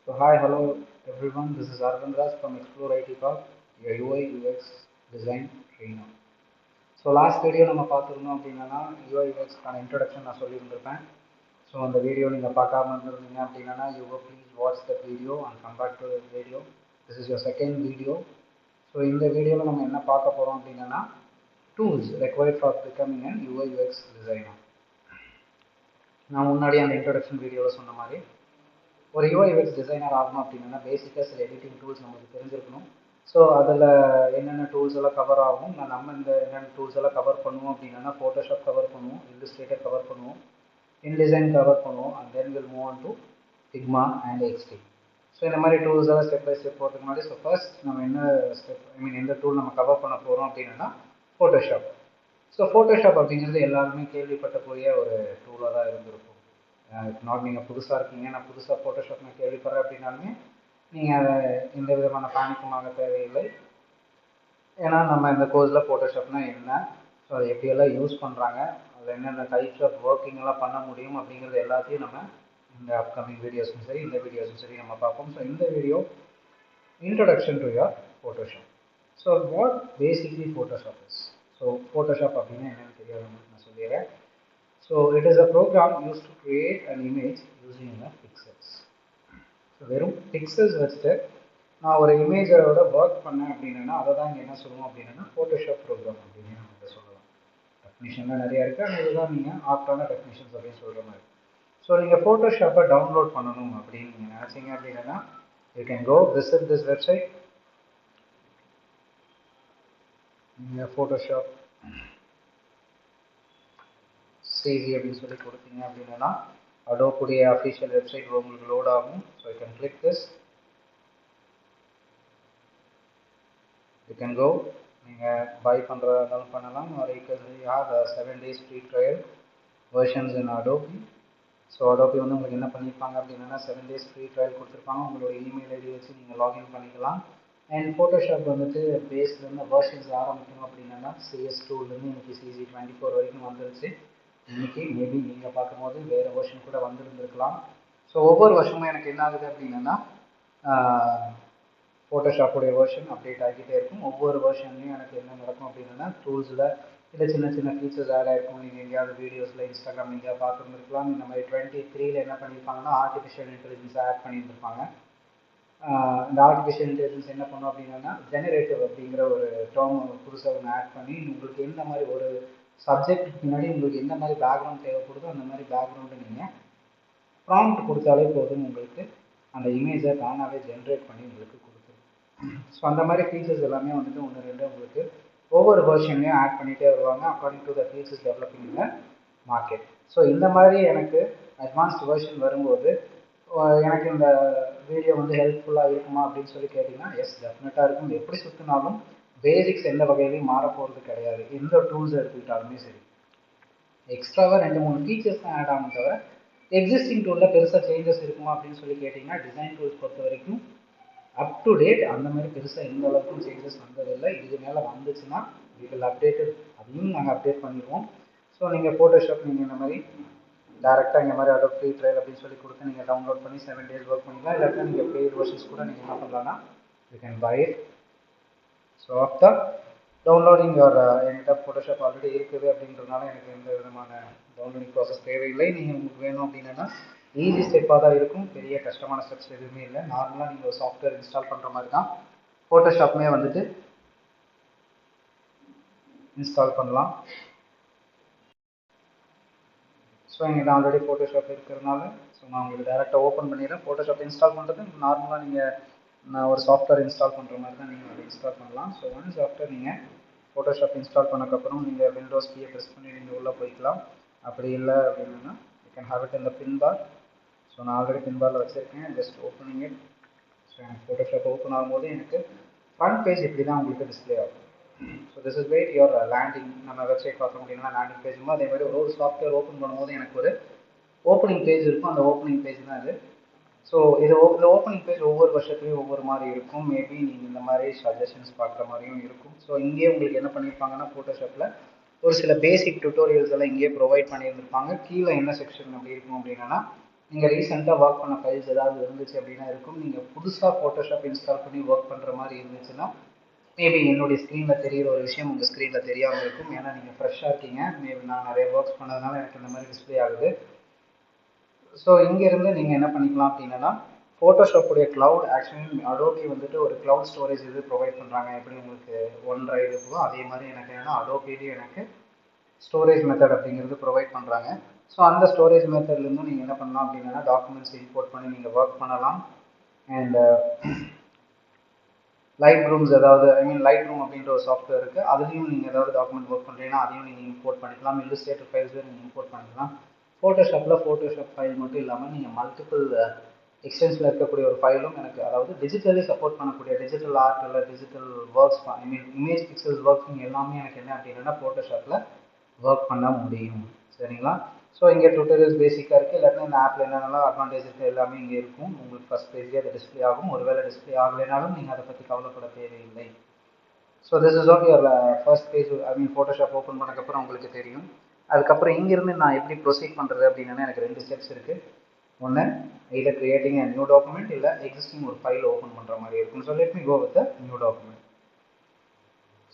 So hi, hello everyone. This is Aravindraj from Xplore IT Corp, your UI UX design trainer. So last video நம்ம பார்த்துருந்தோம் அப்படின்னா UI UX கான introduction நான் சொல்லியிருந்திருப்பேன். So அந்த video நீங்கள் பார்க்காம இருந்திருந்தீங்க அப்படின்னா you go please watch the video and come back to the video. This is your second video. So இந்த வீடியோவில் நம்ம என்ன பார்க்க போகிறோம் அப்படின்னா tools required for becoming an UI UX designer. நான் முன்னாடி அந்த இன்ட்ரடக்ஷன் வீடியோவில் சொன்ன மாதிரி ஒரு UI UX டிசைனர் ஆகணும் அப்படின்னா பேசிக்காக சில எடிட்டிங் டூல்ஸ் நமக்கு தெரிஞ்சிருக்கணும். ஸோ அதில் என்னென்ன டூல்ஸ் எல்லாம் கவர் ஆகும், நம்ம இந்த என்னென்ன டூல்ஸ் எல்லாம் கவர் பண்ணுவோம் அப்படின்னா ஃபோட்டோஷாப் கவர் பண்ணுவோம், இல்லுஸ்ட்ரேட்டர் கவர் பண்ணுவோம், இன்டிசைன் கவர் பண்ணுவோம், and then will move on to Figma and XT. So இந்த மாதிரி டூல்ஸ் எல்லாம் ஸ்டெப் பை ஸ்டெப் போகிறதுக்கு முன்னாடி ஸோ ஃபர்ஸ்ட் நம்ம என்ன ஸ்டெப் எந்த டூல் நம்ம கவர் பண்ண போகிறோம் அப்படின்னா ஃபோட்டோஷாப். ஸோ ஃபோட்டோஷாப் அப்படிங்கிறது எல்லாருமே கேள்விப்பட்டக்கூடிய ஒரு டூலாக தான் இருந்திருக்கும். நாட் நீங்கள் புதுசாக இருக்கீங்க, நான் புதுசாக ஃபோட்டோஷாப் நான் கேள்விப்படுறேன் அப்படின்னாலுமே நீங்கள் அதை எந்த விதமான பேனிக்குமாக தேவையில்லை. ஏன்னா நம்ம இந்த கோர்ஸில் ஃபோட்டோஷாப்னா என்ன, ஸோ அதை எப்படியெல்லாம் யூஸ் பண்ணுறாங்க, அதில் என்னென்ன டைப்ஸ் ஆஃப் ஒர்க்கிங்லாம் பண்ண முடியும் அப்படிங்கிறது எல்லாத்தையும் நம்ம இந்த அப்கமிங் வீடியோஸும் சரி இந்த வீடியோஸும் சரி நம்ம பார்ப்போம். ஸோ இந்த video introduction to your Photoshop. So what basically Photoshop is. So Photoshop அப்படின்னா என்னென்னு தெரியாதவங்களுக்கு நான் சொல்லிடுறேன். So it is a program used to create an image using the pixels. So வெறும் pixels வச்சுட்டு நான் ஒரு இமேஜோட ஒர்க் பண்ணேன் அப்படின்னா அதை தான் இங்கே என்ன சொல்லுவோம் அப்படின்னா ஃபோட்டோஷாப் ப்ரோக்ராம் அப்படின்னு நம்ம சொல்லலாம். டெஃபினிஷன்லாம் நிறையா இருக்குது, ஆனால் இதுதான் நீங்கள் ஆப்டான டெஃபினிஷன்ஸ் அப்படின்னு சொல்கிற மாதிரி. ஸோ நீங்கள் ஃபோட்டோஷாப்பை டவுன்லோட் பண்ணணும் அப்படின்னு நீங்கள் நினச்சிங்க அப்படின்னா you can go visit this website. நீங்கள் ஃபோட்டோஷாப் சிஜி அப்படின்னு சொல்லி கொடுத்தீங்க அப்படின்னா Adobe அஃபிஷியல் வெப்சைட் உங்களுக்கு லோட் ஆகும். So you can click this, you can go. நீங்கள் பை பண்ணுறதா இருந்தாலும் பண்ணலாம், ஒரு have 7 days free trial versions in Adobe. So Adobe வந்து உங்களுக்கு என்ன பண்ணியிருப்பாங்க அப்படின்னா 7 days ஃப்ரீ ட்ரையல் கொடுத்துருப்பாங்க. உங்களோட இமெயில் ஐடி வச்சு நீங்கள் லாகின் பண்ணிக்கலாம். அண்ட் ஃபோட்டோஷாப் வந்துட்டு பேஸ்லேருந்து வெர்ஷன்ஸ் ஆரம்பிக்கணும் அப்படின்னா CS2லேருந்து இன்னைக்கு CC24 வரைக்கும் வந்துருச்சு. இன்றைக்கி மேபி நீங்கள் பார்க்கும்போது வேறு வெர்ஷன் கூட வந்துருந்துருக்கலாம். ஸோ ஒவ்வொரு வருஷமும் எனக்கு என்ன ஆகுது அப்படின்னா ஃபோட்டோஷாப்புடைய வெர்ஷன் அப்டேட் ஆகிக்கிட்டே இருக்கும். ஒவ்வொரு வெர்ஷன்லையும் எனக்கு என்ன நடக்கும் அப்படின்னா டூல்ஸில் இல்லை சின்ன சின்ன ஃபீச்சர்ஸ் ஆட் ஆகிருக்கும். நீங்கள் எங்கேயாவது வீடியோஸில் இன்ஸ்டாகிராம் எங்கேயாவது பார்த்துருந்துருக்கலாம். இந்த மாதிரி 23ல் என்ன பண்ணியிருப்பாங்கன்னா ஆர்டிஃபிஷியல் இன்டெலிஜென்ஸ் ஆட் பண்ணியிருந்திருப்பாங்க. இந்த ஆர்டிஃபிஷியல் இன்டெலிஜென்ஸ் என்ன பண்ணும் அப்படின்னா ஜெனரேட்டிவ் அப்படிங்கிற ஒரு டேர்ம் புதுசாக ஒன்று ஆட் பண்ணி உங்களுக்கு எந்த மாதிரி ஒரு சப்ஜெக்ட் பின்னாடி உங்களுக்கு எந்த மாதிரி பேக்ரவுண்ட் தேவைப்படுதோ அந்த மாதிரி பேக்ரவுண்டை நீங்கள் ப்ராம்ப்ட் கொடுத்தாலே போதும், உங்களுக்கு அந்த இமேஜை தானாகவே ஜென்ரேட் பண்ணி உங்களுக்கு கொடுத்துரும். ஸோ அந்த மாதிரி ஃபீச்சர்ஸ் எல்லாமே வந்துட்டு ஒன்று ரெண்டு உங்களுக்கு ஒவ்வொரு வெர்ஷன்லையும் ஆட் பண்ணிகிட்டே வருவாங்க according to the features developing in the market. So இந்த மாதிரி எனக்கு அட்வான்ஸ்ட் வெர்ஷன் வரும்போது எனக்கு இந்த வீடியோ வந்து ஹெல்ப்ஃபுல்லாக இருக்குமா அப்படின்னு சொல்லி கேட்டிங்கன்னா எஸ், டெஃபினட்டாக இருக்கும். எப்படி சுற்றினாலும் பேசிக்ஸ் எந்த வகையிலையும் மாற போகிறது கிடையாது. எந்த டூல்ஸ் எடுத்துக்கிட்டாலுமே சரி, எக்ஸ்ட்ராவாக 2-3 ஃபீச்சர்ஸ் தான் ஆட் ஆகும் தவிர எக்ஸிஸ்டிங் டூலில் பெருசாக சேஞ்சஸ் இருக்குமா அப்படின்னு சொல்லி கேட்டிங்கன்னா டிசைன் டூல்ஸ் பொறுத்த வரைக்கும் அப் டு டேட் அந்த மாதிரி பெருசாக எந்த அளவுக்கும் சேஞ்சஸ் வந்ததில்லை. இது மேலே வந்துச்சுன்னா வில் அப்டேட்டட், அதையும் நாங்கள் அப்டேட் பண்ணிடுவோம். ஸோ நீங்கள் ஃபோட்டோஷாப் நீங்கள் இந்த மாதிரி டேரெக்டாக இந்த மாதிரி Adobe ஃப்ரீ ட்ரையல் அப்படின்னு சொல்லி கொடுத்து நீங்கள் டவுன்லோட் பண்ணி 7 days ஒர்க் பண்ணிக்கலாம். இல்லாட்டா நீங்கள் பெய்ட் வெர்ஷன்ஸ் கூட நீங்கள் என்ன பண்ணலாம்னா you can buy it. So after downloading என்கிட்ட ஃபோட்டோஷாப் ஆல்ரெடி இருக்குது அப்படின்றதுனால எனக்கு எந்த விதமான டவுன்லோடிங் ப்ராசஸ் தேவையில்லை. நீங்கள் உங்களுக்கு வேணும் அப்படின்னா ஈஸி ஸ்டெப்பாக தான் இருக்கும், பெரிய கஷ்டமான ஸ்டெப்ஸ் எதுவுமே இல்லை. நார்மலாக நீங்கள் ஒரு சாஃப்ட்வேர் இன்ஸ்டால் பண்ணுற மாதிரி தான் ஃபோட்டோஷாப்புமே வந்துட்டு இன்ஸ்டால் பண்ணலாம். ஸோ எங்கிட்ட ஆல்ரெடி ஃபோட்டோஷாப் இருக்கிறதுனால ஸோ நான் உங்களுக்கு டேரெக்டாக ஓப்பன் பண்ணிடுறேன். ஃபோட்டோஷாப் இன்ஸ்டால் பண்ணுறது நார்மலாக நீங்கள் நான் ஒரு சாஃப்ட்வேர் இன்ஸ்டால் பண்ணுற மாதிரி தான் நீங்கள் அதை இன்ஸ்டால் பண்ணலாம். ஸோ ஒன்ஸ் ஆஃப்டர் நீங்கள் ஃபோட்டோஷாப் இன்ஸ்டால் பண்ணக்கப்புறம் நீங்கள் விண்டோஸ் கீயை ப்ரெஸ் பண்ணி நீங்கள் உள்ளே போய்க்கலாம். அப்படி இல்லை அப்படின்னா யூ கேன் ஹேவ் இட் இந்த பின் பார். ஸோ நான் ஆல்ரெடி பின் பாரில் வச்சுருக்கேன், ஜஸ்ட் ஓப்பனிங் இட். ஸோ எனக்கு ஃபோட்டோஷாப் ஓப்பன் ஆகும்போது எனக்கு ஃப்ரண்ட் பேஜ் இப்படி தான் உங்களுக்கு டிஸ்பிளே ஆகும். So this is wait your landing. நம்ம வெப்சைட் பார்த்தோம் அப்படின்னா லேண்டிங் பேஜும் அதே மாதிரி ஒரு சாஃப்ட்வேர் ஓப்பன் பண்ணும்போது எனக்கு ஒரு ஓப்பனிங் பேஜ் இருக்கும். அந்த ஓப்பனிங் பேஜ் தான் இது. ஸோ இந்த ஓப்பனிங் பேஜ் ஒவ்வொரு வருஷத்துலையும் ஒவ்வொரு மாதிரி இருக்கும். மேபி நீங்கள் இந்த மாதிரி சஜஷன்ஸ் பார்க்குற மாதிரியும் இருக்கும். ஸோ இங்கேயே உங்களுக்கு என்ன பண்ணியிருப்பாங்கன்னா ஃபோட்டோஷாப்பில் ஒரு சில பேசிக் டுட்டோரியல்ஸ் எல்லாம் இங்கேயே ப்ரொவைட் பண்ணியிருந்திருப்பாங்க. கீழே என்ன செக்ஷன் அப்படி இருக்கும் அப்படின்னா நீங்கள் ரீசெண்டாக ஒர்க் பண்ண ஃபைல்ஸ் ஏதாவது இருந்துச்சு அப்படின்னா இருக்கும். நீங்கள் புதுசாக ஃபோட்டோஷாப் இன்ஸ்டால் பண்ணி ஒர்க் பண்ணுற மாதிரி இருந்துச்சுன்னா மேபி என்னுடைய ஸ்க்ரீனில் தெரிகிற ஒரு விஷயம் உங்கள் ஸ்க்ரீனில் தெரியாமல் இருக்கும். ஏன்னா நீங்கள் ஃப்ரெஷ்ஷாக இருக்கீங்க. மேபி நான் நிறைய ஒர்க்ஸ் பண்ணதுனால எனக்கு இந்த மாதிரி டிஸ்பிளே ஆகுது. ஸோ இங்கேருந்து நீங்கள் என்ன பண்ணிக்கலாம் அப்படின்னா, ஃபோட்டோஷாப்புடைய க்ளவுட் ஆக்சுவலி அடோபி வந்துட்டு ஒரு க்ளவுட் ஸ்டோரேஜ் இது ப்ரொவைட் பண்ணுறாங்க. எப்படி உங்களுக்கு ஒன் ட்ரைவ் இருக்கோ அதே மாதிரி எனக்கு என்னென்னா அடோபிலேயும் எனக்கு ஸ்டோரேஜ் மெத்தட் அப்படிங்கிறது ப்ரொவைட் பண்ணுறாங்க. ஸோ அந்த ஸ்டோரேஜ் மெத்தட்லேருந்து நீங்கள் என்ன பண்ணலாம் அப்படின்னா டாக்குமெண்ட்ஸ் இம்போர்ட் பண்ணி நீங்கள் ஒர்க் பண்ணலாம். அண்ட் லைட் ரூம்ஸ் ஏதாவது லைட் ரூம் அப்படின்ற ஒரு சாஃப்ட்வேர் இருக்குது. அதுலேயும் நீங்கள் ஏதாவது டாக்குமெண்ட் ஒர்க் பண்ணுறீங்கன்னா அதையும் நீங்கள் இம்போர்ட் பண்ணிக்கலாம். இல்லுஸ்ட்ரேட்டர் ஃபைல்ஸும் நீங்கள் இம்போர்ட் பண்ணிக்கலாம். ஃபோட்டோஷாப்பில் ஃபோட்டோஷாப் ஃபைல் மட்டும் இல்லாமல் நீங்கள் மல்டிபிள் எக்ஸ்டென்ஷனில் இருக்கக்கூடிய ஒரு ஃபைலும் எனக்கு அதாவது டிஜிட்டலி சப்போர்ட் பண்ணக்கூடிய டிஜிட்டல் ஆர்ட் இல்லை digital works image pixels working எல்லாமே எனக்கு என்ன அப்படின்னா ஃபோட்டோஷாப்பில் ஒர்க் பண்ண முடியும். சரிங்களா? ஸோ இங்கே டுட்டோரியல்ஸ் பேசிக்காக இருக்குது. இல்லாட்டினா இந்த ஆப்பில் என்னென்னலாம் அட்வான்டேஜ் இருக்குது எல்லாமே இங்கே இருக்கும். உங்களுக்கு ஃபஸ்ட் பேஜ்லேயே அது டிஸ்பிளே ஆகும். ஒருவேளை டிஸ்பிளே ஆகலைனாலும் நீங்கள் அதை பற்றி கவலைப்பட தேவையில்லை. So this is all your first page. Photoshop open பண்ணக்கப்புறம் உங்களுக்கு தெரியும். அதுக்கப்புறம் இங்கேருந்து நான் எப்படி ப்ரொசீட் பண்ணுறது அப்படின்னா எனக்கு 2 ஸ்டெப்ஸ் இருக்குது. ஒன்று இதை கிரியேட்டிங் அ நியூ டாக்குமெண்ட் இல்லை எக்ஸிஸ்டிங் ஒரு ஃபைல் ஓப்பன் பண்ணுற மாதிரி இருக்கும். So let me go with new document.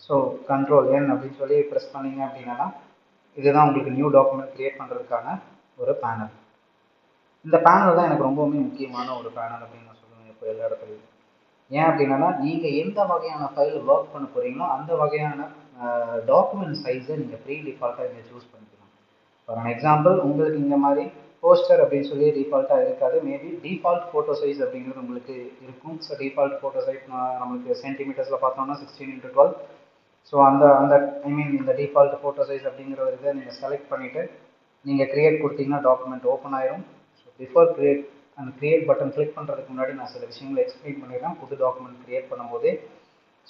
So control N அப்படின்னு சொல்லி ப்ரெஸ் பண்ணிங்க அப்படின்னா இதுதான் உங்களுக்கு நியூ டாக்குமெண்ட் கிரியேட் பண்ணுறதுக்கான ஒரு பேனல். இந்த பேனல் தான் எனக்கு ரொம்பவுமே முக்கியமான ஒரு பேனல் அப்படின்னு நான் சொல்லுவேன் இப்போ எல்லா இடத்துலையும். ஏன் அப்படின்னா நீங்கள் எந்த வகையான ஃபைல் ஒர்க் பண்ண போகிறீங்களோ அந்த வகையான டாக்குமெண்ட் சைஸை நீங்கள் ப்ரீ டிஃபால்ட்டாக இங்கே சூஸ் பண்ணிக்கலாம். ஃபார் எக்ஸாம்பிள் உங்களுக்கு இந்த மாதிரி போஸ்டர் அப்படின்னு சொல்லி டிஃபால்ட்டாக இருக்காது. மேபி டிஃபால்ட் ஃபோட்டோ சைஸ் அப்படிங்கிறது உங்களுக்கு இருக்கும். ஸோ டிஃபால்ட் ஃபோட்டோ சைஸ் நம்மளுக்கு சென்டிமீட்டர்ஸில் பார்த்தோம்னா 16x12. ஸோ அந்த அந்த இந்த டிஃபால்ட் ஃபோட்டோ சைஸ் அப்படிங்கிற ஒரு இதை நீங்கள் செலக்ட் பண்ணிவிட்டு நீங்கள் க்ரியேட் கொடுத்தீங்கன்னா டாக்குமெண்ட் ஓப்பன் ஆயிரும். ஸோ பிஃபோர் அந்த க்ரியேட் பட்டன் கிளிக் பண்ணுறதுக்கு முன்னாடி நான் சில விஷயங்களை எக்ஸ்பிளைன் பண்ணிடுறேன் புது டாக்குமெண்ட் க்ரியேட் பண்ணும்போதே.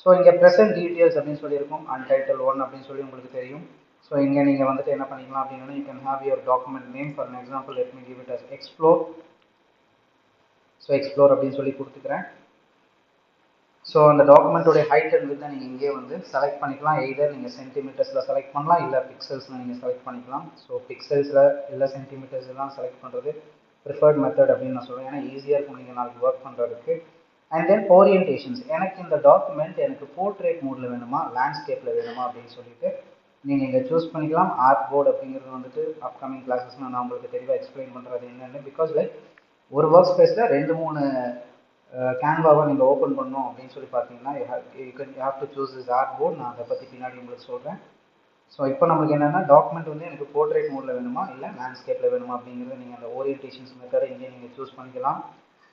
ஸோ இங்கே ப்ரெசென்ட் டீட்டெயில்ஸ் அப்படின்னு சொல்லியிருக்கும். அன்டைட்டில் 1 அப்படின்னு சொல்லி உங்களுக்கு தெரியும். ஸோ இங்கே நீங்கள் வந்துட்டு என்ன பண்ணிக்கலாம் அப்படின்னா you can have your document name. For example let me give it as explore. So explore அப்படின்னு சொல்லி கொடுத்துக்கிறேன். ஸோ அந்த டாக்குமெண்ட்டோடைய ஹைட் அண்ட் வித்தை நீங்கள் இங்கே வந்து செலக்ட் பண்ணிக்கலாம். எய்தர் நீங்கள் சென்டிமீட்டர்ஸில் செலக்ட் பண்ணலாம் இல்லை பிக்சல்ஸில் நீங்கள் செலக்ட் பண்ணிக்கலாம். ஸோ பிக்சல்ஸில் இல்லை சென்டிமீட்டர்ஸ் எல்லாம் செலக்ட் பண்ணுறது ப்ரிஃபர்ட் மெத்தட் அப்படின்னு நான் சொல்லுவேன். ஏன்னா ஈஸியாக இருக்கும் நீங்கள் நாளைக்கு ஒர்க் பண்ணுறதுக்கு. And then orientations. எனக்கு இந்த டாக்குமெண்ட் எனக்கு போர்ட்ரேட் மோடில் வேணுமா லேண்ட்ஸ்கேப்பில் வேணுமா அப்படின்னு சொல்லிட்டு நீங்கள் இங்கே சூஸ் பண்ணிக்கலாம். ஆர்ட் போர்டு அப்படிங்கிறது வந்துட்டு அப்கமிங் கிளாஸஸ்னால் நான் உங்களுக்கு தெளிவாக எக்ஸ்பிளைன் பண்ணுறது என்னென்னு. பிகாஸ் லைக் ஒரு ஒர்க் ஸ்பேஸில் 2-3 கேன்வாவை நீங்கள் ஓப்பன் பண்ணணும் அப்படின்னு சொல்லி பார்த்தீங்கன்னா you have to choose this artboard. நான் அதை பற்றி பின்னாடி உங்களுக்கு சொல்கிறேன். ஸோ இப்போ நம்மளுக்கு என்னென்னா டாக்குமெண்ட் வந்து எனக்கு போர்ட்ரேட் மோடில் வேணுமா இல்லை லேண்ட்ஸ்கேப்பில் வேணுமா அப்படிங்கிறது நீங்கள் அந்த ஓரியன்டேஷன்ஸ் மெத்தடை இங்கே நீங்கள் சூஸ் பண்ணிக்கலாம்.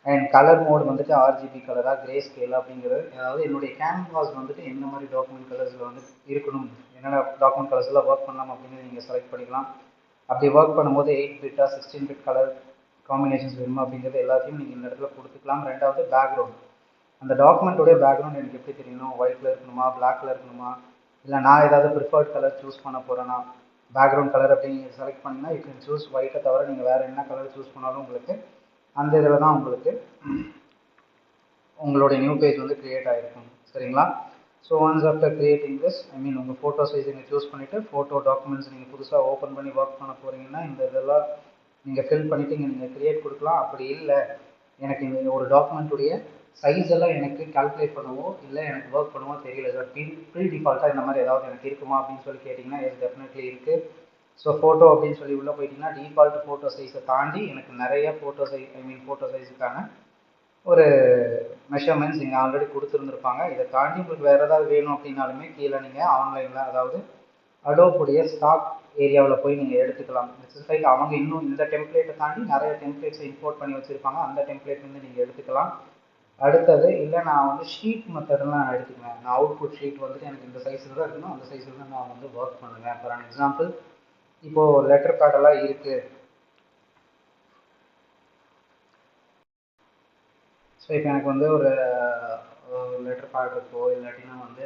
அண்ட் கலர் மோடு வந்துட்டு ஆர்ஜிபி கலராக கிரே ஸ்கேல் அப்படிங்கிறது அதாவது என்னுடைய கேன்வாஸ் வந்துட்டு எந்த மாதிரி டாக்குமெண்ட் கலர்ஸில் வந்து இருக்கணும் என்னென்ன டாக்குமெண்ட் கலர்ஸில் ஒர்க் பண்ணலாம் அப்படின்னு நீங்கள் செலக்ட் பண்ணிக்கலாம். அப்படி ஒர்க் பண்ணும்போது 8-bit 16-bit கலர் காம்பினேஷன்ஸ் வேணுமா அப்படிங்கிறது எல்லாத்தையும் நீங்கள் இந்த இடத்துல கொடுத்துக்கலாம். ரெண்டாவது பேக்ரவுண்ட். அந்த டாக்குமெண்ட்டோடைய பேக்ரவுண்ட் எனக்கு எப்படி தெரியணும்? ஒயிட்டில் இருக்கணுமா பிளாக்ல இருக்கணுமா இல்லை நான் ஏதாவது ப்ரிஃபர்ட் கலர் சூஸ் பண்ண போகிறேன்னா பேக்ரவுண்ட் கலர் அப்படின்னு நீங்கள் செலக்ட் பண்ணிங்கன்னா யூ கேன் சூஸ் ஒயிட்டை தவிர நீங்கள் வேறு என்ன கலர் சூஸ் பண்ணாலும் உங்களுக்கு அந்த இதில் தான் உங்களுக்கு உங்களுடைய நியூ பேஜ் வந்து க்ரியேட் ஆகிருக்கும். சரிங்களா? So once after creating this உங்கள் ஃபோட்டோ சைஸ் நீங்கள் சூஸ் பண்ணிவிட்டு ஃபோட்டோ டாக்குமெண்ட்ஸ் நீங்கள் புதுசாக ஓப்பன் பண்ணி ஒர்க் பண்ண போகிறீங்கன்னா இந்த இதெல்லாம் நீங்கள் ஃபில் பண்ணிவிட்டு நீங்கள் க்ரியேட் கொடுக்கலாம். அப்படி இல்லை எனக்கு இந்த ஒரு டாக்குமெண்ட்டுடைய சைஸ் எல்லாம் எனக்கு கால்குலேட் பண்ணவோ இல்லை எனக்கு ஒர்க் பண்ணவோ தெரியல சார், ப்ரீ டிஃபால்ட்டாக இந்த மாதிரி ஏதாவது எனக்கு இருக்குமா அப்படின்னு சொல்லி கேட்டிங்கன்னா எஸ் டெஃபினெட்லி இருக்குது. ஸோ ஃபோட்டோ அப்படின்னு சொல்லி உள்ளே போயிட்டிங்கன்னா டிஃபால்ட் ஃபோட்டோ சைஸை தாண்டி எனக்கு நிறைய ஃபோட்டோ சைஸுக்கான ஒரு மெஷர்மெண்ட்ஸ் இங்கே ஆல்ரெடி கொடுத்துருந்துருப்பாங்க. இதை தாண்டி உங்களுக்கு வேறு ஏதாவது வேணும் அப்படின்னாலுமே கீழே நீங்கள் ஆன்லைனில் அதாவது அடோபுடைய ஸ்டாக் ஏரியாவில் போய் நீங்கள் எடுத்துக்கலாம். லைக் அவங்க இன்னும் இந்த டெம்ப்ளேட்டை தாண்டி நிறைய டெம்ப்ளேட்ஸை இம்போர்ட் பண்ணி வச்சுருப்பாங்க. அந்த டெம்ப்ளேட் வந்து நீங்கள் எடுத்துக்கலாம். அடுத்தது இல்லை நான் வந்து ஷீட் மெத்தடெலாம் நான் எடுத்துக்குவேன். நான் அவுட்புட் ஷீட் வந்துட்டு எனக்கு இந்த சைஸில் தான் இருக்கணும், அந்த சைஸில் தான் நான் வந்து ஒர்க் பண்ணுவேன். ஃபார் அன் எக்ஸாம்பிள் இப்போது லெட்டர் பேடெல்லாம் இருக்குது. ஸோ இப்போ எனக்கு வந்து ஒரு லெட்டர் பேட் இருக்கோ இல்லாட்டினா வந்து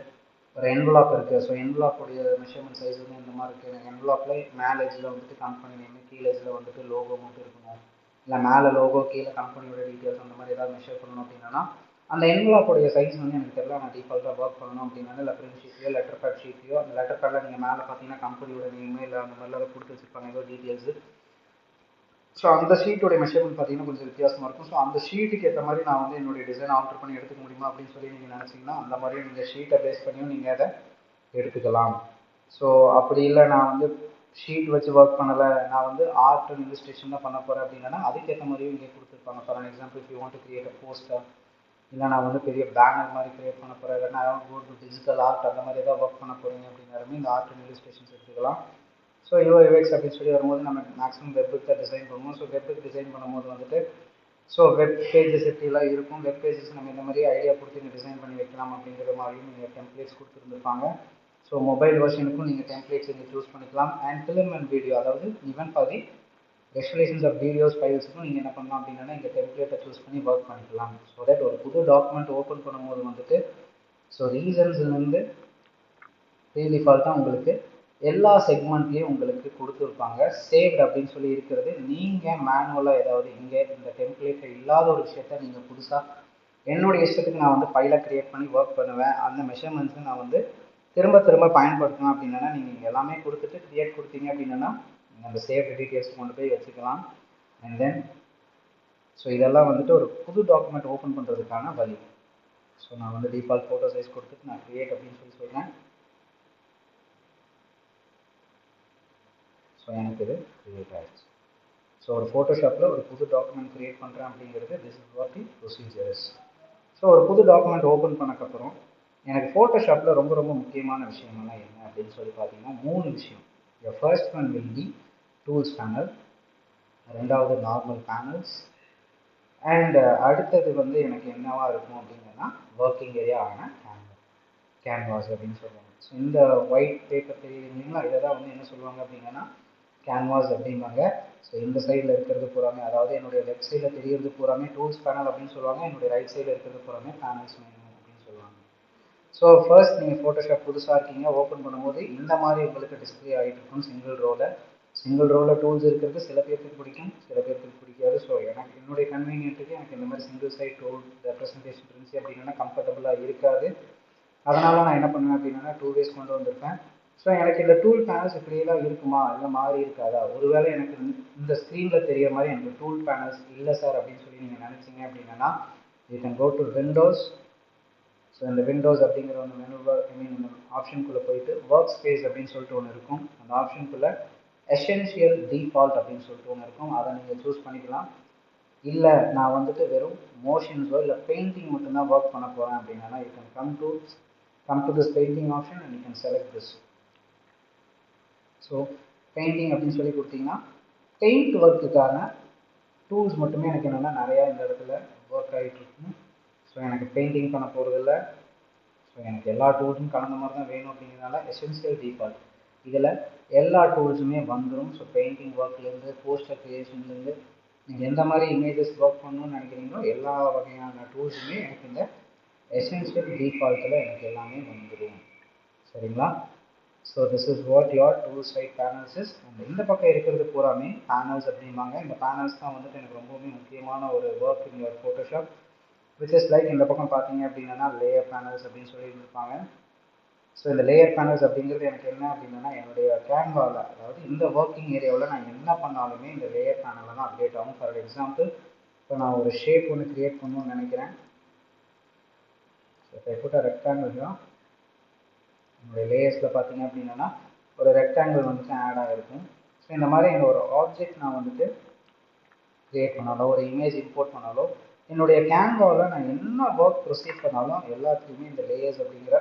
ஒரு என்வலாப் இருக்குது. ஸோ என்வலாப்புடைய மெஷர்மெண்ட் சைஸ் வந்து இந்த மாதிரி இருக்குது. எனக்கு என்வலாப்பில் மேலே எஜ்ஜில் வந்துட்டு கம்பெனி நேம், கீழே எஜ்ஜில் வந்துட்டு லோகோ மட்டும் இருக்கணும், இல்லை மேலே லோகோ கீழே கம்பெனியோட டீட்டெயில்ஸ் அந்த மாதிரி ஏதாவது மெஷர் பண்ணணும் அப்படின்னா அந்த என்வலாப்புடைய சைஸ் வந்து எனக்கு தெரியல. நான் டிஃபால்ட்டாக ஒர்க் பண்ணணும் அப்படின்னா இல்லை பிரிண்ட் ஷீட்லையோ லெட்டர் பேட் ஷீட்லையோ அந்த லெட்டர் பேடில் நீங்கள் மேலே பார்த்தீங்கன்னா கம்பெனியோட நேமு இல்லை அந்த மாதிரிலாம் கொடுத்து வச்சுருப்பாங்க ஏதோ டீட்டெயில்ஸு. ஸோ அந்த ஷீட்டோட மெஷர்மெண்ட் பார்த்தீங்கன்னா கொஞ்சம் வித்தியாசமாக இருக்கும். ஸோ அந்த ஷீட்டுக்கு ஏற்ற மாதிரி நான் வந்து என்னுடைய டிசைன் ஆல்டர் பண்ணி எடுத்துக்க முடியுமா அப்படின்னு சொல்லி நீங்கள் நினச்சிங்கன்னா அந்த மாதிரி நீங்கள் ஷீட்டை பேஸ் பண்ணியும் நீங்கள் அதை எடுத்துக்கலாம். ஸோ அப்படி இல்லை நான் வந்து ஷீட் வச்சு ஒர்க் பண்ணலை, நான் வந்து ஆர்ட் அண்ட் இல்லுஸ்ட்ரேஷன் தான் பண்ண போகிறேன் அப்படின்னா அதுக்கேற்ற மாதிரியும் இங்கே கொடுத்துருப்பாங்க. For an example if you want to create a poster, இல்லை நான் வந்து பெரிய பேனர் மாதிரி கிரியேட் பண்ண போகிறேன், இல்லை நான் கோ டு டிஜிட்டல் ஆர்ட் அந்த மாதிரி ஏதாவது ஒர்க் பண்ண போகிறீங்க அப்படின்னாலுமே இந்த ஆர்ட் அண்ட் இல்லுஸ்ட்ரேஷன்ஸ் எடுத்துக்கலாம். ஸோ யூஐ யூஎக்ஸ் அப்படின்னு சொல்லி வரும்போது நம்ம மேக்ஸிமம் வெப்புக்கு தான் டிசைன் பண்ணுவோம். ஸோ வெப்புக்கு டிசைன் பண்ணும்போது வந்துட்டு ஸோ வெப் பேஜஸ் எப்படிலாம் இருக்கும், வெப் பேஜஸ் நம்ம இந்த மாதிரி ஐடியா கொடுத்து நீங்கள் டிசைன் பண்ணி வைக்கலாம் அப்படிங்கிற மாதிரியும் நீங்கள் டெம்ப்ளேட்ஸ் கொடுத்துருந்துருப்பாங்க. ஸோ மொபைல் வெர்ஷனுக்கும் நீங்கள் டெம்ப்ளேட்ஸ் நீங்கள் சூஸ் பண்ணிக்கலாம். அண்ட் ஃபிலிம் அண்ட் வீடியோ, அதாவது even for the restorations of videos ஃபைல்ஸுக்கும் நீங்கள் என்ன பண்ணலாம் அப்படின்னா இங்கே டெம்ப்ளேட்டை சூஸ் பண்ணி ஒர்க் பண்ணிக்கலாம். ஸோ தட் ஒரு புது டாக்குமெண்ட் ஓப்பன் பண்ணும்போது வந்துட்டு ஸோ ரீசன்ஸ்லேருந்து டிஃபால்ட்டாக உங்களுக்கு எல்லா செக்மெண்ட்லேயும் உங்களுக்கு கொடுத்துருப்பாங்க. சேவ்ட் அப்படின்னு சொல்லி இருக்கிறது நீங்கள் மேனுவலாக ஏதாவது இங்கே இந்த டெம்ப்ளேட்டில் இல்லாத ஒரு விஷயத்த நீங்கள் புதுசாக என்னுடைய இஷ்டத்துக்கு நான் வந்து ஃபைலை க்ரியேட் பண்ணி ஒர்க் பண்ணுவேன், அந்த மெஷர்மெண்ட்ஸை நான் வந்து திரும்ப திரும்ப பயன்படுத்தணும் அப்படின்னா நீங்கள் இங்கே எல்லாமே கொடுத்துட்டு க்ரியேட் கொடுத்தீங்க அப்படின்னா நீங்கள் அந்த சேவ் டீட்டெயில்ஸ் கொண்டு போய் வச்சுக்கலாம். அண்ட் தென் ஸோ இதெல்லாம் வந்துட்டு ஒரு புது டாக்குமெண்ட் ஓப்பன் பண்ணுறதுக்கான வழி. ஸோ நான் வந்து டிஃபால்ட் ஃபோட்டோ சைஸ் கொடுத்துட்டு நான் க்ரியேட் அப்படின்னு சொல்லி சொல்கிறேன். ஸோ எனக்கு இது க்ரியேட் ஆகிடுச்சு. ஸோ ஒரு ஃபோட்டோஷாப்பில் ஒரு புது டாக்குமெண்ட் க்ரியேட் பண்ணுறேன் அப்படிங்கிறது this is what the procedure is. So ஒரு புது டாக்குமெண்ட் ஓப்பன் பண்ணக்கப்புறம் எனக்கு ஃபோட்டோஷாப்பில் ரொம்ப ரொம்ப முக்கியமான விஷயங்கள்லாம் என்ன அப்படின்னு சொல்லி பார்த்தீங்கன்னா 3 விஷயம். The first one will be tools panel, ரெண்டாவது நார்மல் பேனல்ஸ், அண்ட் அடுத்தது வந்து எனக்கு என்னவா இருக்கும் அப்படின்னா ஒர்க்கிங் ஏரியா ஆன கேன்வாஸ் அப்படின்னு சொல்லுவாங்க. ஸோ இந்த ஒயிட் பேப்பர் தெரியுதுங்களா, இதை தான் வந்து என்ன சொல்லுவாங்க அப்படின்னா கேன்வாஸ் அப்படிம்பாங்க. ஸோ இந்த சைடில் இருக்கிறது பூராமே, அதாவது என்னுடைய லெஃப்ட் சைடில் தெரிகிறது பூராமே டூல்ஸ் பேனல் அப்படின்னு சொல்லுவாங்க, என்னுடைய ரைட் சைடில் இருக்கிறது பூராமே பேனல்ஸ் மெனு அப்படின்னு சொல்லுவாங்க. ஸோ ஃபர்ஸ்ட் நீங்கள் ஃபோட்டோஷாப் புதுசாக இருக்கீங்க, ஓப்பன் பண்ணும்போது இந்த மாதிரி உங்களுக்கு டிஸ்பிளே ஆகிட்டு இருக்கும் சிங்கிள் ரோவில் டூல்ஸ் இருக்கிறது சில பேருக்கு பிடிக்கும், சில பேருக்கு பிடிக்காது. ஸோ எனக்கு என்னுடைய கன்வீனியன்ட்டுக்கு எனக்கு இந்த மாதிரி சிங்கிள் சைட் டூல் ரெப்ரஸன்டேஷன் இருந்துச்சு அப்படின்னா கம்ஃபர்டபுளாக இருக்காது. அதனால் நான் என்ன பண்ணுவேன் அப்படின்னா 2 ways கொண்டு வந்திருப்பேன். ஸோ எனக்கு இந்த டூல் பேனல்ஸ் இப்படியெல்லாம் இருக்குமா, இல்லை மாறி இருக்காதா, ஒருவேளை எனக்கு இந்த ஸ்க்ரீனில் தெரிய மாதிரி எனக்கு டூல் பேனல்ஸ் இல்லை சார் அப்படின்னு சொல்லி நீங்கள் நினச்சிங்க அப்படின்னா you can go to windows. So இந்த விண்டோஸ் அப்படிங்கிற ஒன்று மெனுவில் ஆப்ஷனுக்குள்ளே போயிட்டு ஒர்க் ஸ்பேஸ் அப்படின்னு சொல்லிட்டு ஒன்று இருக்கும். அந்த ஆப்ஷனுக்குள்ளே எசென்ஷியல் டிஃபால்ட் அப்படின்னு சொல்லிட்டு ஒன்று இருக்கும், அதை நீங்கள் சூஸ் பண்ணிக்கலாம். இல்லை நான் வந்துட்டு வெறும் மோஷன்ஸோ இல்லை பெயிண்டிங் மட்டும்தான் ஒர்க் பண்ண போகிறேன் அப்படின்னா you can come to this painting option and you can select this. So painting அப்படின்னு சொல்லி கொடுத்தீங்கன்னா பெயிண்ட் ஒர்க்குக்கான டூல்ஸ் மட்டுமே எனக்கு என்னென்னா நிறையா இந்த இடத்துல ஒர்க் ஆகிட்டு இருக்கும். ஸோ எனக்கு பெயிண்டிங் பண்ண போகிறதில்ல, ஸோ எனக்கு எல்லா டூல்ஸும் கலந்த மாதிரி தான் வேணும் அப்படிங்கிறதுனால எசென்ஷியல் டிஃபால்ட் இதில் எல்லா டூல்ஸுமே வந்துடும். ஸோ பெயிண்டிங் ஒர்க்லேருந்து போஸ்டர் க்ரியேஷன்லேருந்து நீங்கள் எந்த மாதிரி இமேஜஸ் ஒர்க் பண்ணணும்னு நினைக்கிறீங்களோ எல்லா வகையான டூல்ஸுமே எனக்கு இந்த எசென்ஷியல் டிஃபால்ட்டில் எனக்கு எல்லாமே வந்துடும். சரிங்களா? So this is what your tool side panels is. And இந்த பக்கம் இருக்கிறது பூராமே பேனல்ஸ் அப்படிம்பாங்க. இந்த பேனல்ஸ் தான் வந்துட்டு எனக்கு ரொம்பவுமே முக்கியமான ஒரு work in your Photoshop, which is like இந்த பக்கம் பார்த்தீங்க அப்படின்னா லேயர் பேனல்ஸ் அப்படின்னு சொல்லி இருப்பாங்க. ஸோ இந்த லேயர் பேனல்ஸ் அப்படிங்கிறது எனக்கு என்ன அப்படின்னா என்னுடைய கேன்வாவில், அதாவது இந்த ஒர்க்கிங் ஏரியாவில் நான் என்ன பண்ணாலுமே இந்த லேயர் பேனலில் தான் அப்டேட் ஆகும். ஃபார் எக்ஸாம்பிள் இப்போ நான் ஒரு ஷேப் ஒன்று க்ரியேட் பண்ணணும்னு நினைக்கிறேன். ஸோ இப்போ போட்ட ரெக்டாங்கிள் தான் என்னுடைய லேயர்ஸில் பார்த்தீங்க அப்படின்னா ஒரு ரெக்டாங்கிள் வந்துட்டு ஆட் ஆகிருக்கும். ஸோ இந்த மாதிரி இந்த ஒரு ஆப்ஜெக்ட் நான் வந்துட்டு க்ரியேட் பண்ணாலோ ஒரு இமேஜ் இம்போர்ட் பண்ணாலோ என்னுடைய கேன்வாவில் நான் என்ன ஒர்க் ப்ரொசீட் பண்ணாலும் எல்லாத்துலேயுமே இந்த லேயர்ஸ் அப்படிங்கிற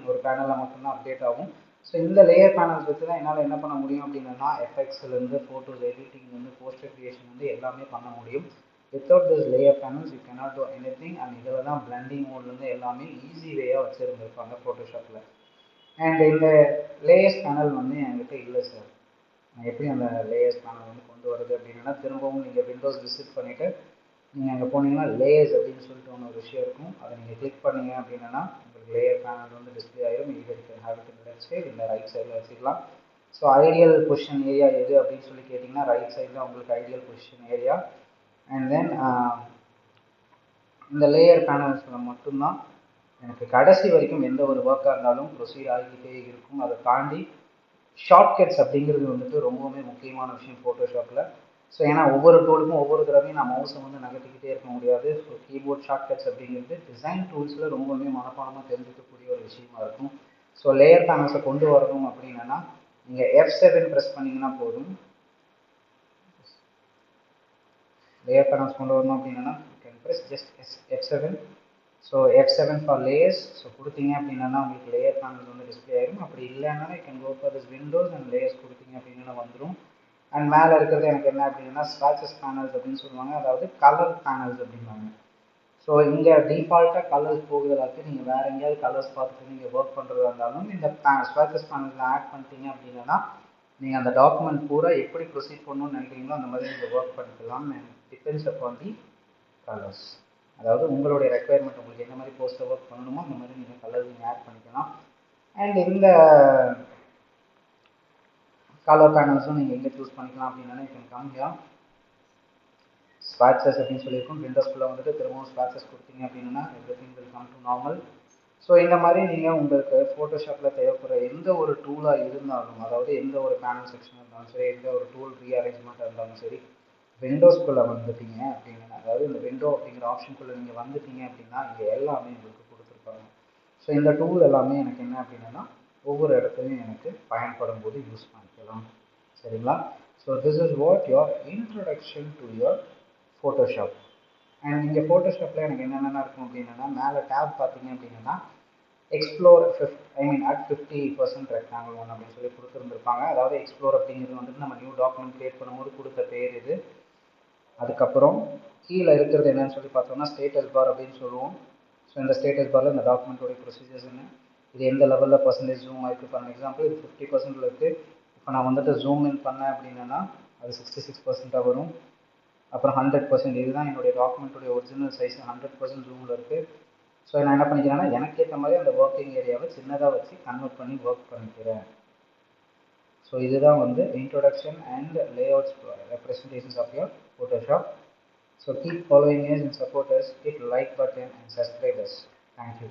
ஒரு பேனலில் மட்டும்தான் அப்டேட் ஆகும். ஸோ இந்த லேயர் பேனல்ஸ் வச்சு தான் என்னால் என்ன பண்ண முடியும் அப்படின்னா எஃபெக்ட்ஸ்லேருந்து ஃபோட்டோஸ் எடிட்டிங்லேருந்து போஸ்டர் க்ரியேஷன் வந்து எல்லாமே பண்ண முடியும். Without this layer panels you cannot do any thing. And இதில் தான் பிளண்டிங் மோட்லேருந்து எல்லாமே ஈஸி வேயாக வச்சுருந்துருப்பாங்க ஃபோட்டோஷாப்பில். அண்ட் இந்த லேயர்ஸ் பேனல் வந்து என்கிட்ட இல்லை சார், நான் எப்படி அந்த லேயர்ஸ் பேனல் வந்து கொண்டு வருது அப்படின்னா திரும்பவும் நீங்கள் விண்டோஸ் விசிட் பண்ணிவிட்டு நீங்கள் அங்கே போனீங்கன்னா லேயர்ஸ் அப்படின்னு சொல்லிட்டு ஒன்று ஒரு விஷயம் இருக்கும், அதை நீங்கள் கிளிக் பண்ணீங்க அப்படின்னா உங்களுக்கு லேயர் பேனல் வந்து டிஸ்பிளே ஆகிடும். இது ஹேபிட் இந்த லெஃப்ட் சைடு இல்லை ரைட் சைடில் வச்சுக்கலாம். ஸோ ஐடியல் பொசிஷன் ஏரியா எது அப்படின்னு சொல்லி கேட்டிங்கன்னா ரைட் சைடில் உங்களுக்கு ideal position area. And then இந்த லேயர் பேனல்ஸில் மட்டும்தான் எனக்கு கடைசி வரைக்கும் எந்த ஒரு ஒர்க்காக இருந்தாலும் ப்ரொசீட் ஆகிக்கிட்டே இருக்கும். அதை தாண்டி ஷார்ட்கட்ஸ் அப்படிங்கிறது வந்துட்டு ரொம்பவுமே முக்கியமான விஷயம் ஃபோட்டோஷாப்பில். ஸோ ஏன்னா ஒவ்வொரு டூலுக்கும் ஒவ்வொரு தடவையும் நான் மவுஸை வந்து நகர்த்திக்கிட்டே இருக்க முடியாது. ஸோ கீபோர்ட் ஷார்ட்கட்ஸ் அப்படிங்கிறது டிசைன் டூல்ஸில் ரொம்பவே மனப்பாடமாக தெரிஞ்சுக்கக்கூடிய ஒரு விஷயமா இருக்கும். ஸோ லேயர் பேனல்ஸை கொண்டு வரணும் அப்படின்னா நீங்கள் F7 ப்ரெஸ் பண்ணிங்கன்னா போதும். லேயர் பேனல்ஸ் கொண்டு வரணும் அப்படின்னா press just F7. So F7 for layers. So கொடுத்தீங்க அப்படின்னா உங்களுக்கு லேயர் பேனல்ஸ் வந்து டிஸ்பிளே ஆயிடும். அப்படி இல்லைன்னா you can go for this windows and layers கொடுத்தீங்க அப்படின்னா வந்துடும். அண்ட் மேலே இருக்கிறது எனக்கு என்ன அப்படின்னா ஸ்வாட்சஸ் பேனல்ஸ் அப்படின்னு சொல்லுவாங்க, அதாவது கலர் பேனல்ஸ் அப்படிம்பாங்க. ஸோ இங்கே டிஃபால்ட்டாக கலர்ஸ் போகுதலாக்கு நீங்கள் வேறு எங்கேயாவது கலர்ஸ் பார்த்துட்டு நீங்கள் ஒர்க் பண்ணுறதா இருந்தாலும் இந்த ஸ்வாட்சஸ் பேனல்ஸில் ஆட் பண்ணிட்டீங்க அப்படின்னா நீங்கள் அந்த டாக்குமெண்ட் பூரா எப்படி ப்ரொசீட் பண்ணணும்னு நினைக்கிறீங்களோ அந்த மாதிரி நீங்கள் ஒர்க் பண்ணிக்கலாம். And depends upon the colours. அதாவது உங்களுடைய ரெக்குயர்மெண்ட், உங்களுக்கு என்ன மாதிரி போஸ்டர் ஒர்க் பண்ணணுமோ அந்த மாதிரி நீங்கள் கலர்ஸ் நீங்கள் ஆட் பண்ணிக்கலாம். அண்ட் இந்த கலர் பேனல்ஸும் நீங்கள் எங்கே சூஸ் பண்ணிக்கலாம் அப்படின்னா யூ கேன் கம் ஹியர் ஸ்வாட்சஸ் அப்படின்னு சொல்லியிருக்கும். விண்டோஸ்குள்ளே வந்துட்டு திரும்பவும் ஸ்வாட்சஸ் கொடுத்தீங்க அப்படின்னா everything will come to normal. So இந்த மாதிரி நீங்கள் உங்களுக்கு ஃபோட்டோஷாப்பில் தேவைப்படுற எந்த ஒரு டூலாக இருந்தாலும், அதாவது எந்த ஒரு பேனல் செக்ஷனாக இருந்தாலும் சரி, எந்த ஒரு டூல் ரீஅரேஞ்ச்மெண்ட்டாக இருந்தாலும் சரி, விண்டோஸ்குள்ளே வந்துட்டீங்க அப்படின்னா, அதாவது இந்த விண்டோ அப்படிங்கிற ஆப்ஷனுக்குள்ளே நீங்கள் வந்துட்டீங்க அப்படின்னா இங்கே எல்லாமே உங்களுக்கு கொடுத்துருப்பாங்க. ஸோ இந்த டூல் எல்லாமே எனக்கு என்ன அப்படின்னா ஒவ்வொரு இடத்துலையும் எனக்கு பயன்படும் போது யூஸ் பண்ணிக்கலாம். சரிங்களா? So this is what your introduction to your Photoshop. And இங்கே ஃபோட்டோஷாப்பில் எனக்கு என்னென்ன இருக்கும் அப்படின்னா மேலே டேப் பார்த்தீங்க அப்படின்னா எக்ஸ்ப்ளோர் at 50% ரெக்டாங்கிள் 1 அப்படின்னு சொல்லி கொடுத்துருந்துருப்பாங்க. அதாவது எக்ஸ்ப்ளோர் அப்படிங்கிறது வந்துட்டு நம்ம நியூ டாக்குமெண்ட் கிரியேட் பண்ணும்போது கொடுத்த பேர் இது. அதுக்கப்புறம் கீழே இருக்கிறது என்னன்னு சொல்லி பார்த்தோம்னா ஸ்டேட்டஸ் பார் அப்படின்னு சொல்லுவோம். ஸோ இந்த ஸ்டேட்டஸ் பாரில் இந்த டாக்குமெண்ட்டோடைய ப்ரொசீஜர்ஸ் என்ன, இது எந்த லெவலில் பர்சன்டேஜ் ஜூம் ஆயிருக்கு. ஃபார் எக்ஸாம்பிள் இது 50% இருக்குது. இப்போ நான் வந்துட்டு ஜூம் இன் பண்ணேன் அப்படின்னா அது 66% வரும். அப்புறம் 100%, இதுதான் என்னுடைய டாக்குமெண்ட்டுடைய ஒரிஜினல் சைஸ், 100% ஜூமில் இருக்குது. ஸோ நான் என்ன பண்ணிக்கிறேன்னா எனக்கு ஏற்ற மாதிரி அந்த ஒர்க்கிங் ஏரியாவை சின்னதாக வச்சு கன்வெர்ட் பண்ணி ஒர்க் பண்ணிக்கிறேன். ஸோ இதுதான் வந்து introduction and layouts representations of your Photoshop. So keep following us and support us, hit like button and subscribe us. Thank you.